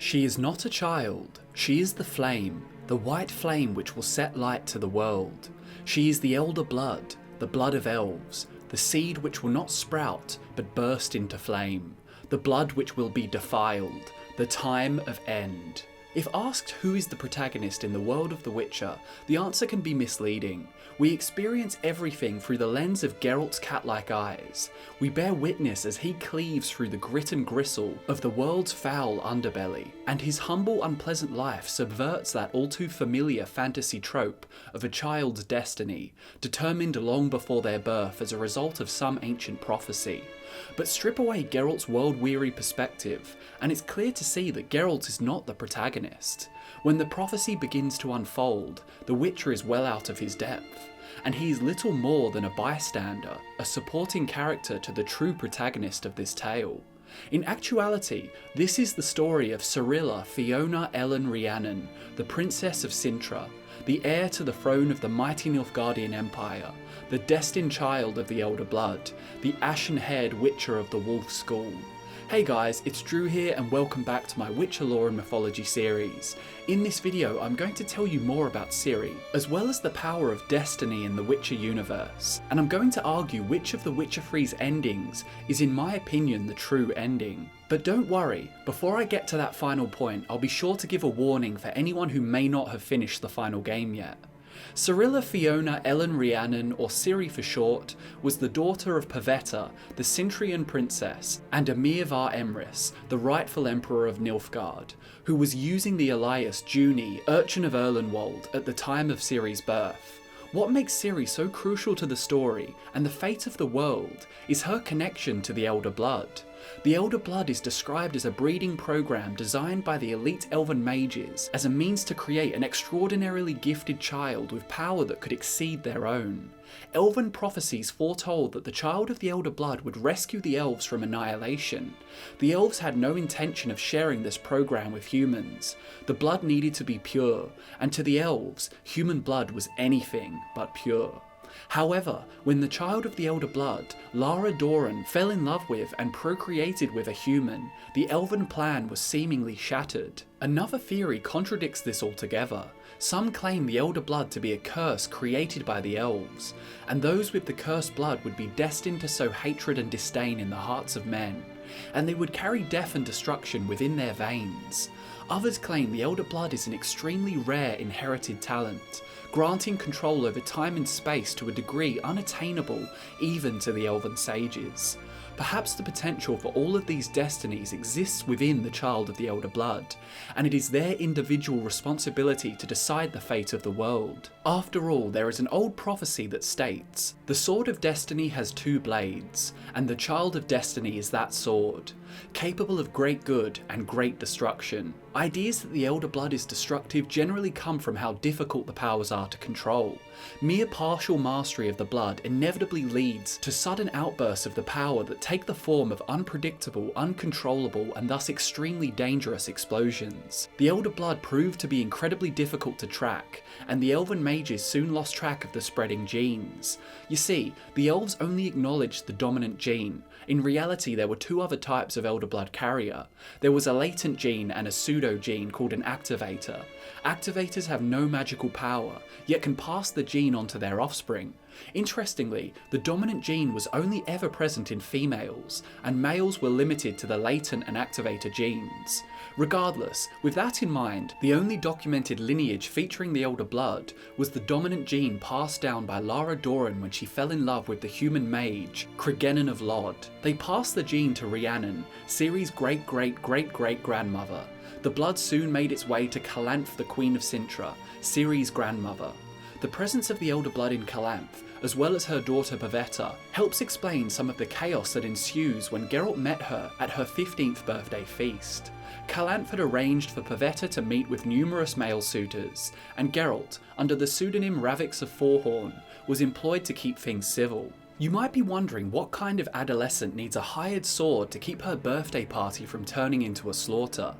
She is not a child, she is the flame, the white flame which will set light to the world. She is the elder blood, the blood of elves, the seed which will not sprout but burst into flame, the blood which will be defiled, the time of end. If asked who is the protagonist in the world of The Witcher, the answer can be misleading. We experience everything through the lens of Geralt's cat-like eyes. We bear witness as he cleaves through the grit and gristle of the world's foul underbelly, and his humble, unpleasant life subverts that all too familiar fantasy trope of a child's destiny, determined long before their birth as a result of some ancient prophecy. But strip away Geralt's world-weary perspective, and it's clear to see that Geralt is not the protagonist. When the prophecy begins to unfold, the Witcher is well out of his depth, and he is little more than a bystander, a supporting character to the true protagonist of this tale. In actuality, this is the story of Cirilla Fiona Ellen Rhiannon, the Princess of Cintra, the heir to the throne of the mighty Nilfgaardian Empire, the destined child of the Elder Blood, the ashen-haired Witcher of the Wolf School. Hey guys, it's Drew here and welcome back to my Witcher lore and mythology series. In this video I'm going to tell you more about Ciri, as well as the power of destiny in the Witcher universe, and I'm going to argue which of the Witcher 3's endings is in my opinion the true ending. But don't worry, before I get to that final point I'll be sure to give a warning for anyone who may not have finished the final game yet. Cirilla Fiona Ellen Rhiannon, or Ciri for short, was the daughter of Pavetta, the Cintrian princess, and Emir var Emrys, the rightful emperor of Nilfgaard, who was using the alias Junie, Urchin of Erlenwald, at the time of Ciri's birth. What makes Ciri so crucial to the story and the fate of the world is her connection to the Elder Blood. The Elder Blood is described as a breeding program designed by the elite elven mages as a means to create an extraordinarily gifted child with power that could exceed their own. Elven prophecies foretold that the child of the Elder Blood would rescue the elves from annihilation. The elves had no intention of sharing this program with humans. The blood needed to be pure, and to the elves, human blood was anything but pure. However, when the child of the Elder Blood, Lara Dorren, fell in love with and procreated with a human, the elven plan was seemingly shattered. Another theory contradicts this altogether. Some claim the Elder Blood to be a curse created by the elves, and those with the cursed blood would be destined to sow hatred and disdain in the hearts of men, and they would carry death and destruction within their veins. Others claim the Elder Blood is an extremely rare inherited talent, granting control over time and space to a degree unattainable even to the elven sages. Perhaps the potential for all of these destinies exists within the child of the Elder Blood, and it is their individual responsibility to decide the fate of the world. After all, there is an old prophecy that states, "The sword of destiny has two blades, and the child of destiny is that sword, capable of great good and great destruction." Ideas that the Elder Blood is destructive generally come from how difficult the powers are to control. Mere partial mastery of the blood inevitably leads to sudden outbursts of the power that take the form of unpredictable, uncontrollable, and thus extremely dangerous explosions. The Elder Blood proved to be incredibly difficult to track, and the elven mages soon lost track of the spreading genes. You see, the elves only acknowledged the dominant gene. In reality, there were two other types of Elder Blood carrier. There was a latent gene and a pseudo gene called an activator. Activators have no magical power, yet can pass the gene on to their offspring. Interestingly, the dominant gene was only ever present in females, and males were limited to the latent and activator genes. Regardless, with that in mind, the only documented lineage featuring the Elder Blood was the dominant gene passed down by Lara Dorren when she fell in love with the human mage, Cregennan of Lod. They passed the gene to Rhiannon, Ciri's great-great-great-great-grandmother. The blood soon made its way to Calanthe, the Queen of Cintra, Ciri's grandmother. The presence of the Elder Blood in Calanthe, as well as her daughter Pavetta, helps explain some of the chaos that ensues when Geralt met her at her 15th birthday feast. Calanthe had arranged for Pavetta to meet with numerous male suitors, and Geralt, under the pseudonym Ravix of Forhorn, was employed to keep things civil. You might be wondering what kind of adolescent needs a hired sword to keep her birthday party from turning into a slaughter.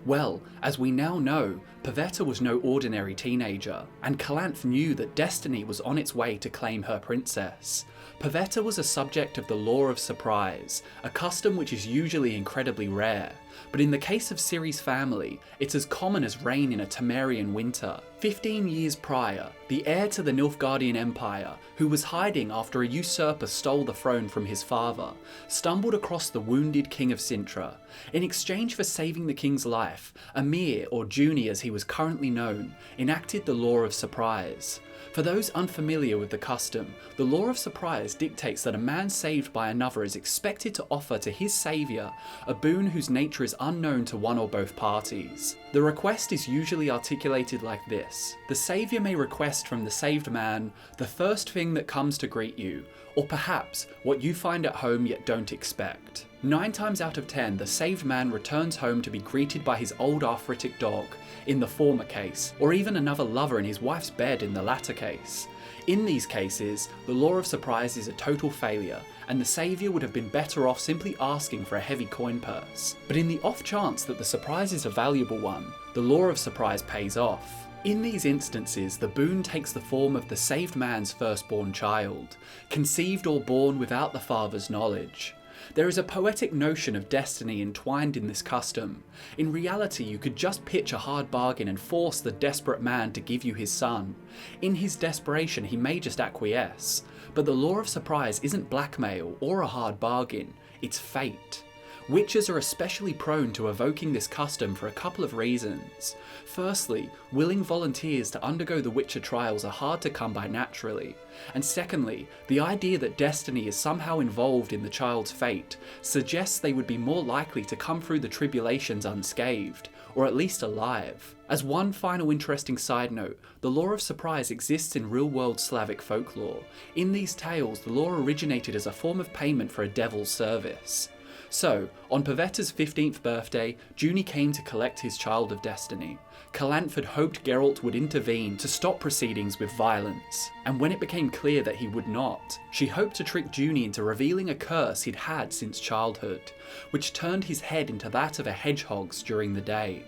Well, as we now know, Pavetta was no ordinary teenager, and Calanthe knew that destiny was on its way to claim her princess. Pavetta was a subject of the law of surprise, a custom which is usually incredibly rare, but in the case of Ciri's family, it's as common as rain in a Temerian winter. 15 years prior, the heir to the Nilfgaardian Empire, who was hiding after a usurper stole the throne from his father, stumbled across the wounded king of Sintra. In exchange for saving the king's life, Emir, or Junie as he was currently known, enacted the law of surprise. For those unfamiliar with the custom, the law of surprise dictates that a man saved by another is expected to offer to his saviour a boon whose nature is unknown to one or both parties. The request is usually articulated like this: the saviour may request from the saved man the first thing that comes to greet you, or perhaps what you find at home yet don't expect. 9 times out of 10, the saved man returns home to be greeted by his old arthritic dog, in the former case, or even another lover in his wife's bed in the latter case. In these cases, the law of surprise is a total failure, and the saviour would have been better off simply asking for a heavy coin purse. But in the off chance that the surprise is a valuable one, the law of surprise pays off. In these instances, the boon takes the form of the saved man's firstborn child, conceived or born without the father's knowledge. There is a poetic notion of destiny entwined in this custom. In reality, you could just pitch a hard bargain and force the desperate man to give you his son. In his desperation, he may just acquiesce. But the law of surprise isn't blackmail or a hard bargain, it's fate. Witches are especially prone to evoking this custom for a couple of reasons. Firstly, willing volunteers to undergo the Witcher trials are hard to come by naturally. And secondly, the idea that destiny is somehow involved in the child's fate suggests they would be more likely to come through the tribulations unscathed, or at least alive. As one final interesting side note, the law of surprise exists in real-world Slavic folklore. In these tales, the law originated as a form of payment for a devil's service. So, on Pavetta's 15th birthday, Junie came to collect his child of destiny. Calanthe hoped Geralt would intervene to stop proceedings with violence, and when it became clear that he would not, she hoped to trick Junie into revealing a curse he'd had since childhood, which turned his head into that of a hedgehog's during the day.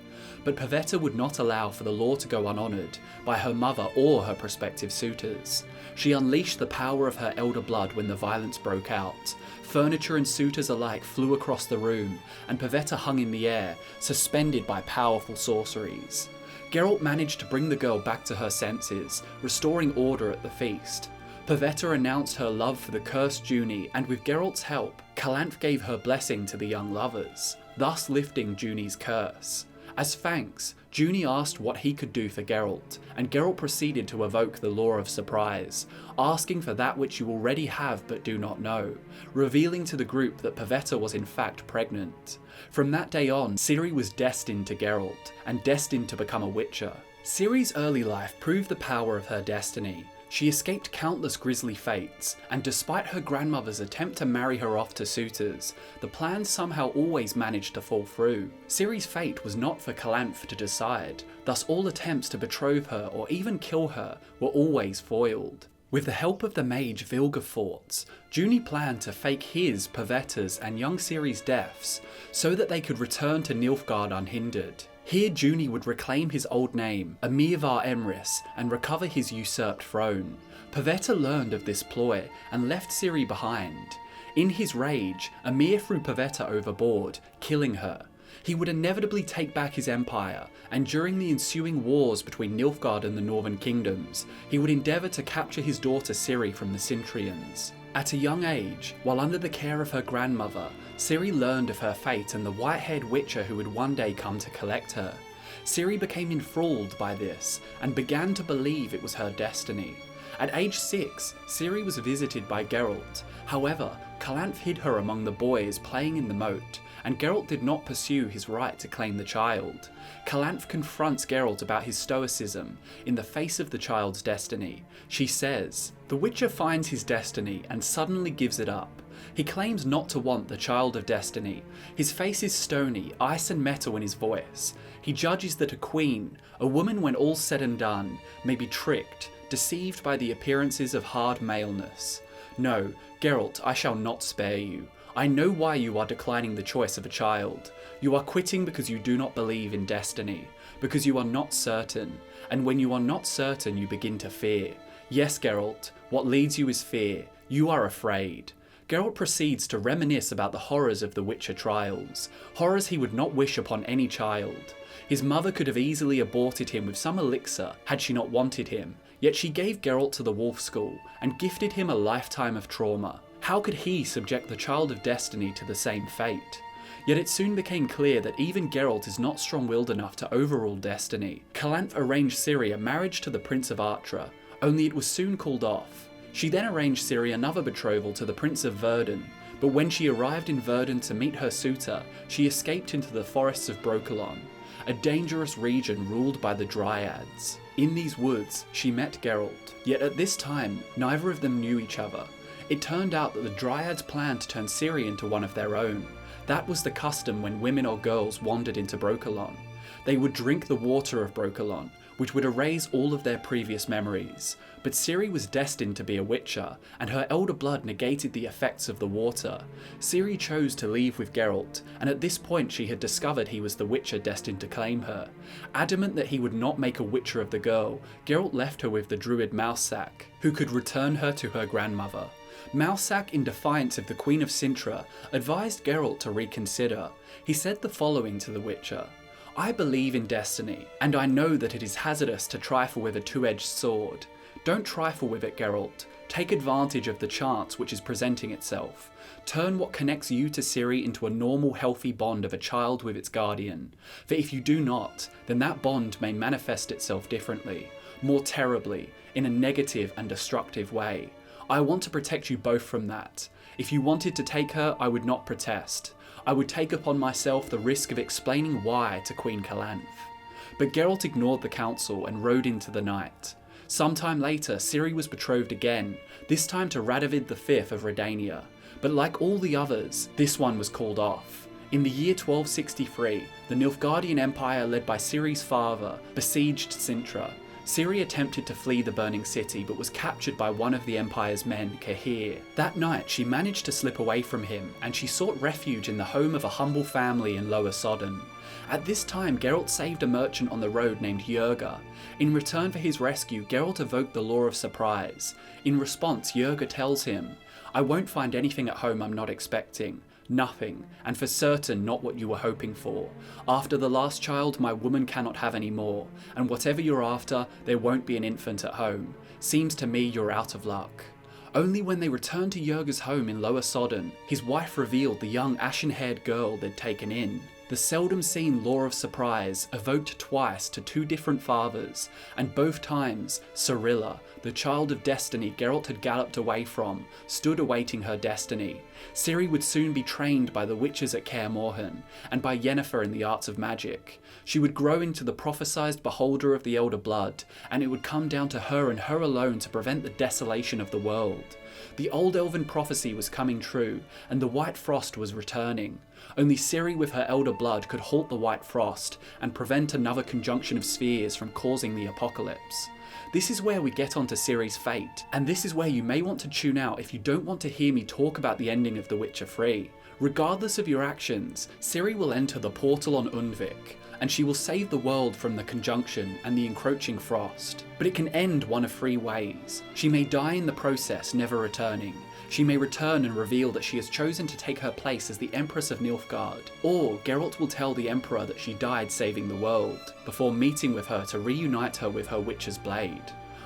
But Pavetta would not allow for the law to go unhonoured by her mother or her prospective suitors. She unleashed the power of her elder blood when the violence broke out. Furniture and suitors alike flew across the room, and Pavetta hung in the air, suspended by powerful sorceries. Geralt managed to bring the girl back to her senses, restoring order at the feast. Pavetta announced her love for the cursed Junie, and with Geralt's help, Calanthe gave her blessing to the young lovers, thus lifting Junie's curse. As thanks, Junie asked what he could do for Geralt, and Geralt proceeded to evoke the law of surprise, asking for that which you already have but do not know, revealing to the group that Pavetta was in fact pregnant. From that day on, Ciri was destined to Geralt, and destined to become a Witcher. Ciri's early life proved the power of her destiny. She escaped countless grisly fates, and despite her grandmother's attempt to marry her off to suitors, the plan somehow always managed to fall through. Ciri's fate was not for Calanthe to decide, thus all attempts to betroth her or even kill her were always foiled. With the help of the mage Vilgefortz, Junie planned to fake his, Pavetta's and young Ciri's deaths, so that they could return to Nilfgaard unhindered. Here Junie would reclaim his old name, Emir var Emrys, and recover his usurped throne. Pavetta learned of this ploy and left Ciri behind. In his rage, Emir threw Pavetta overboard, killing her. He would inevitably take back his empire, and during the ensuing wars between Nilfgaard and the Northern Kingdoms, he would endeavour to capture his daughter Ciri from the Cintrians. At a young age, while under the care of her grandmother, Ciri learned of her fate and the white-haired witcher who would one day come to collect her. Ciri became enthralled by this, and began to believe it was her destiny. At age 6, Ciri was visited by Geralt. However, Calanthe hid her among the boys playing in the moat, and Geralt did not pursue his right to claim the child. Calanthe confronts Geralt about his stoicism in the face of the child's destiny. She says, "The Witcher finds his destiny and suddenly gives it up. He claims not to want the child of destiny. His face is stony, ice and metal in his voice. He judges that a queen, a woman when all's said and done, may be tricked, deceived by the appearances of hard maleness. No, Geralt, I shall not spare you. I know why you are declining the choice of a child. You are quitting because you do not believe in destiny, because you are not certain, and when you are not certain you begin to fear. Yes, Geralt, what leads you is fear. You are afraid. Geralt proceeds to reminisce about the horrors of the Witcher trials, horrors he would not wish upon any child. His mother could have easily aborted him with some elixir had she not wanted him, yet she gave Geralt to the Wolf School and gifted him a lifetime of trauma. How could he subject the Child of Destiny to the same fate? Yet it soon became clear that even Geralt is not strong-willed enough to overrule destiny. Calanthe arranged Ciri a marriage to the Prince of Artra, only it was soon called off. She then arranged Ciri another betrothal to the Prince of Verdun, but when she arrived in Verdun to meet her suitor, she escaped into the forests of Brokilon, a dangerous region ruled by the Dryads. In these woods, she met Geralt, yet at this time, neither of them knew each other. It turned out that the Dryads planned to turn Ciri into one of their own. That was the custom when women or girls wandered into Brokilon. They would drink the water of Brokilon, which would erase all of their previous memories. But Ciri was destined to be a Witcher, and her elder blood negated the effects of the water. Ciri chose to leave with Geralt, and at this point she had discovered he was the Witcher destined to claim her. Adamant that he would not make a Witcher of the girl, Geralt left her with the druid Mousesack, who could return her to her grandmother. Mousesack, in defiance of the Queen of Cintra, advised Geralt to reconsider. He said the following to the Witcher: "I believe in destiny, and I know that it is hazardous to trifle with a two-edged sword. Don't trifle with it, Geralt. Take advantage of the chance which is presenting itself. Turn what connects you to Ciri into a normal, healthy bond of a child with its guardian. For if you do not, then that bond may manifest itself differently, more terribly, in a negative and destructive way. I want to protect you both from that. If you wanted to take her, I would not protest. I would take upon myself the risk of explaining why to Queen Calanthe." But Geralt ignored the counsel and rode into the night. Sometime later, Ciri was betrothed again, this time to Radovid V of Redania. But like all the others, this one was called off. In the year 1263, the Nilfgaardian Empire led by Ciri's father besieged Cintra. Ciri attempted to flee the burning city but was captured by one of the Empire's men, Cahir. That night she managed to slip away from him and she sought refuge in the home of a humble family in Lower Sodden. At this time, Geralt saved a merchant on the road named Yerga. In return for his rescue, Geralt evoked the Law of Surprise. In response, Yerga tells him, "I won't find anything at home I'm not expecting. Nothing, and for certain not what you were hoping for. After the last child, my woman cannot have any more, and whatever you're after, there won't be an infant at home. Seems to me you're out of luck." Only when they returned to Yerga's home in Lower Sodden, his wife revealed the young ashen-haired girl they'd taken in. The seldom-seen Law of Surprise evoked twice to two different fathers, and both times, Cirilla, the Child of Destiny Geralt had galloped away from, stood awaiting her destiny. Ciri would soon be trained by the witches at Kaer Morhen, and by Yennefer in the arts of magic. She would grow into the prophesied beholder of the Elder Blood, and it would come down to her and her alone to prevent the desolation of the world. The old elven prophecy was coming true, and the White Frost was returning. Only Ciri with her Elder Blood could halt the White Frost, and prevent another conjunction of spheres from causing the apocalypse. This is where we get onto Ciris Fate, and this is where you may want to tune out if you don't want to hear me talk about the ending of The Witcher 3. Regardless of your actions, Ciri will enter the portal on Undvik, and she will save the world from the conjunction and the encroaching frost. But it can end one of three ways. She may die in the process, never returning. She may return and reveal that she has chosen to take her place as the Empress of Nilfgaard. Or Geralt will tell the Emperor that she died saving the world, before meeting with her to reunite her with her Witcher's blade.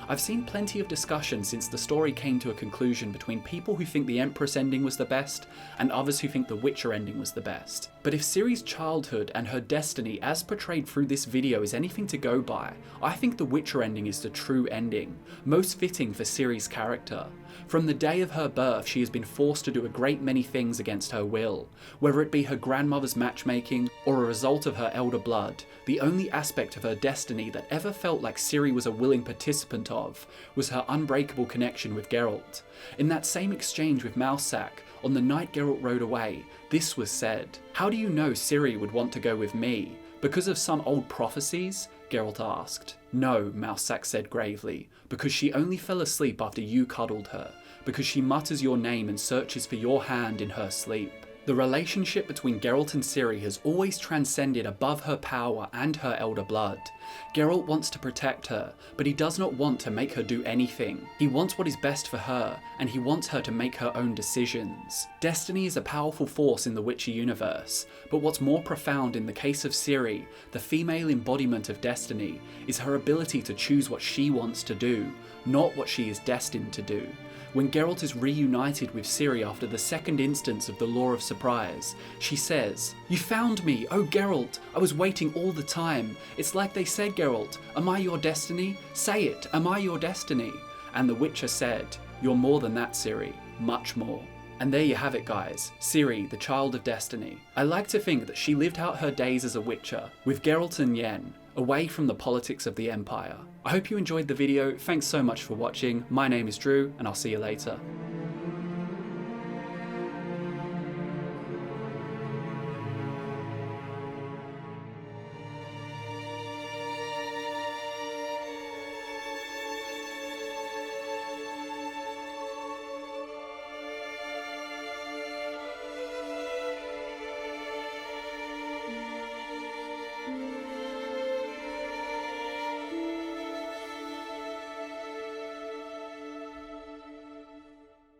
I've seen plenty of discussion since the story came to a conclusion between people who think the Empress ending was the best, and others who think the Witcher ending was the best. But if Ciri's childhood and her destiny as portrayed through this video is anything to go by, I think the Witcher ending is the true ending, most fitting for Ciri's character. From the day of her birth, she has been forced to do a great many things against her will. Whether it be her grandmother's matchmaking, or a result of her elder blood, the only aspect of her destiny that ever felt like Ciri was a willing participant of was her unbreakable connection with Geralt. In that same exchange with Mousesack, on the night Geralt rode away, this was said. "How do you know Ciri would want to go with me? Because of some old prophecies?" Geralt asked. "No," Mousesack said gravely, "because she only fell asleep after you cuddled her, because she mutters your name and searches for your hand in her sleep." The relationship between Geralt and Ciri has always transcended above her power and her elder blood. Geralt wants to protect her, but he does not want to make her do anything. He wants what is best for her, and he wants her to make her own decisions. Destiny is a powerful force in the Witcher universe, but what's more profound in the case of Ciri, the female embodiment of destiny, is her ability to choose what she wants to do, not what she is destined to do. When Geralt is reunited with Ciri after the second instance of the Law of Surprise, she says, "You found me, oh Geralt, I was waiting all the time. It's like they said, Geralt, am I your destiny? Say it, am I your destiny?" And the Witcher said, "You're more than that, Ciri, much more." And there you have it guys, Ciri, the child of destiny. I like to think that she lived out her days as a Witcher, with Geralt and Yen, away from the politics of the Empire. I hope you enjoyed the video, thanks so much for watching, my name is Drew, and I'll see you later.